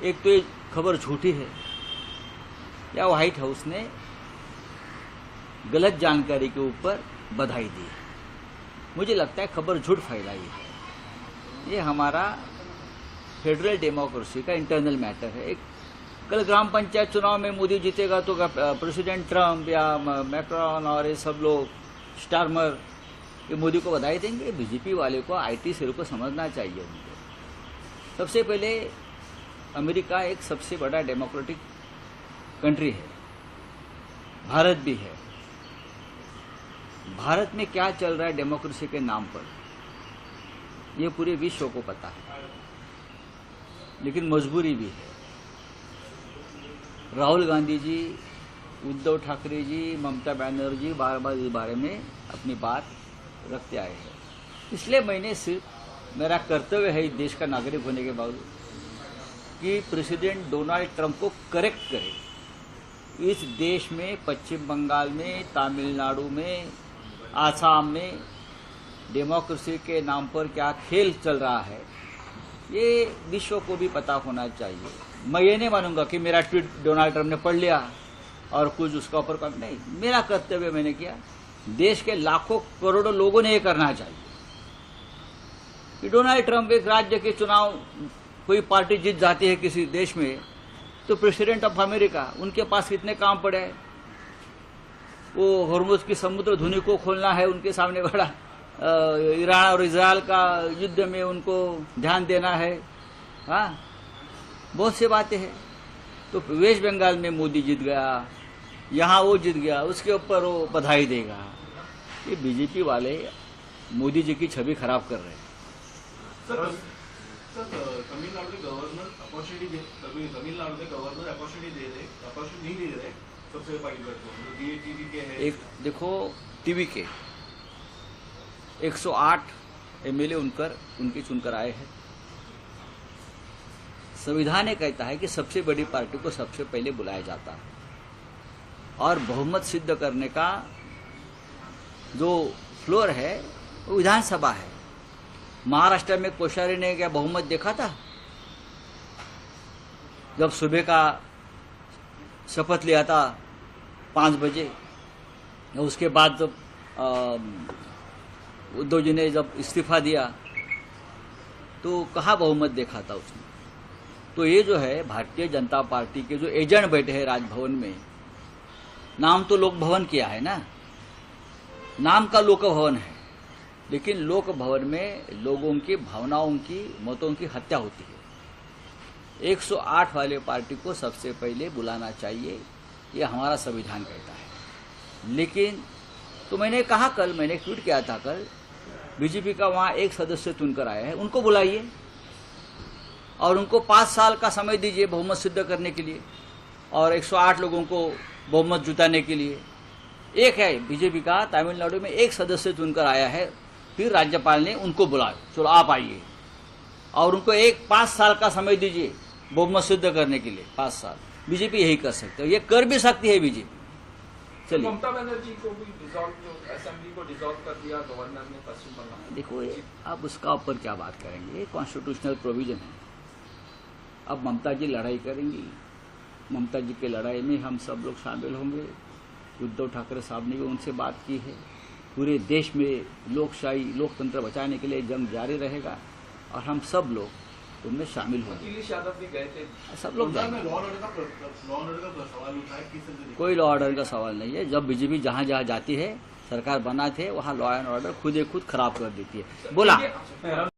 एक तो ये खबर झूठी है या व्हाइट हाउस ने गलत जानकारी के ऊपर बधाई दी है। मुझे लगता है खबर झूठ फैलाई है। ये हमारा फेडरल डेमोक्रेसी का इंटरनल मैटर है। कल ग्राम पंचायत चुनाव में मोदी जीतेगा तो प्रेसिडेंट ट्रम्प या मैक्रॉन और ये सब लोग स्टारमर ये मोदी को बधाई देंगे। बीजेपी वाले को आईटी सेल को समझना चाहिए। उनको सबसे पहले अमेरिका एक सबसे बड़ा डेमोक्रेटिक कंट्री है, भारत भी है। भारत में क्या चल रहा है डेमोक्रेसी के नाम पर ये पूरे विश्व को पता है, लेकिन मजबूरी भी है। राहुल गांधी जी, उद्धव ठाकरे जी, ममता बनर्जी बार बार इस बारे में अपनी बात रखते आए हैं। इसलिए मैंने सिर्फ मेरा कर्तव्य है इस देश का नागरिक होने के बावजूद कि प्रेसिडेंट डोनाल्ड ट्रंप को करेक्ट करें। इस देश में पश्चिम बंगाल में, तमिलनाडु में, आसाम में डेमोक्रेसी के नाम पर क्या खेल चल रहा है ये विश्व को भी पता होना चाहिए। मैं ये नहीं मानूंगा कि मेरा ट्वीट डोनाल्ड ट्रंप ने पढ़ लिया और कुछ उसका ऊपर काम नहीं। मेरा कर्तव्य मैंने किया। देश के लाखों करोड़ों लोगों ने ये करना चाहिए कि डोनाल्ड ट्रंप एक राज्य के चुनाव कोई पार्टी जीत जाती है किसी देश में तो प्रेसिडेंट ऑफ अमेरिका उनके पास कितने काम पड़े हैं। वो हॉर्मुज की समुद्र धुनी को खोलना है उनके सामने बड़ा, ईरान और इजराइल का युद्ध में उनको ध्यान देना है। हाँ, बहुत सी बातें हैं। तो वेस्ट बंगाल में मोदी जीत गया, यहाँ वो जीत गया, उसके ऊपर वो बधाई देगा। ये बीजेपी वाले मोदी जी की छवि खराब कर रहे हैं। तमिलनाडु के गवर्नर अपॉर्चुनिटी नहीं दे रहे सबसे पहली बात तो टीवी के है। एक देखो, टीवी के 108 एमएलए उनके चुनकर आए हैं। संविधान ये कहता है कि सबसे बड़ी पार्टी को सबसे पहले बुलाया जाता है और बहुमत सिद्ध करने का जो फ्लोर है वो विधानसभा है। महाराष्ट्र में कोश्यारी ने क्या बहुमत देखा था? जब सुबह का शपथ लिया था 5 बजे, उसके बाद जब उद्धव जी ने जब इस्तीफा दिया तो कहाँ बहुमत देखा था उसने? तो ये जो है भारतीय जनता पार्टी के जो एजेंट बैठे हैं राजभवन में, नाम तो लोक भवन किया है ना, नाम का लोक भवन है, लेकिन लोक भवन में लोगों की भावनाओं की, मतों की हत्या होती है। 108 वाले पार्टी को सबसे पहले बुलाना चाहिए, ये हमारा संविधान कहता है। लेकिन तो मैंने कहा, कल मैंने ट्वीट किया था, कल बीजेपी का वहाँ एक सदस्य चुनकर आया है, उनको बुलाइए और उनको 5 साल का समय दीजिए बहुमत सिद्ध करने के लिए और 108 लोगों को बहुमत जुटाने के लिए। एक है बीजेपी का तमिलनाडु में एक सदस्य चुनकर आया है, फिर राज्यपाल ने उनको बुलाया, चलो आप आइए, और उनको 5 साल का समय दीजिए बहुमत सिद्ध करने के लिए। 5 साल बीजेपी यही कर सकते है, ये कर भी सकती है बीजेपी। चलिए, ममता बनर्जी को भी असेंबली को डिसॉल्व कर दिया गवर्नर ने पश्चिम बंगाल। देखो, अब उसका ऊपर क्या बात करेंगे, ये कॉन्स्टिट्यूशनल प्रोविजन है। अब ममता जी लड़ाई करेंगी, ममता जी की लड़ाई में हम सब लोग शामिल होंगे। उद्धव ठाकरे साहब ने भी उनसे बात की है। पूरे देश में लोकशाही, लोकतंत्र बचाने के लिए जंग जारी रहेगा और हम सब लोग उनमें शामिल होंगे। अखिलेश यादव भी गए थे, सब लोग जाएंगे। लॉ ऑर्डर का सवाल उठा है, किस तरह कोई लॉ ऑर्डर का सवाल नहीं है। जब बीजेपी जहाँ जहाँ जाती है, सरकार बनाते हैं, वहाँ लॉ एंड ऑर्डर खुद खराब कर देती है। बोला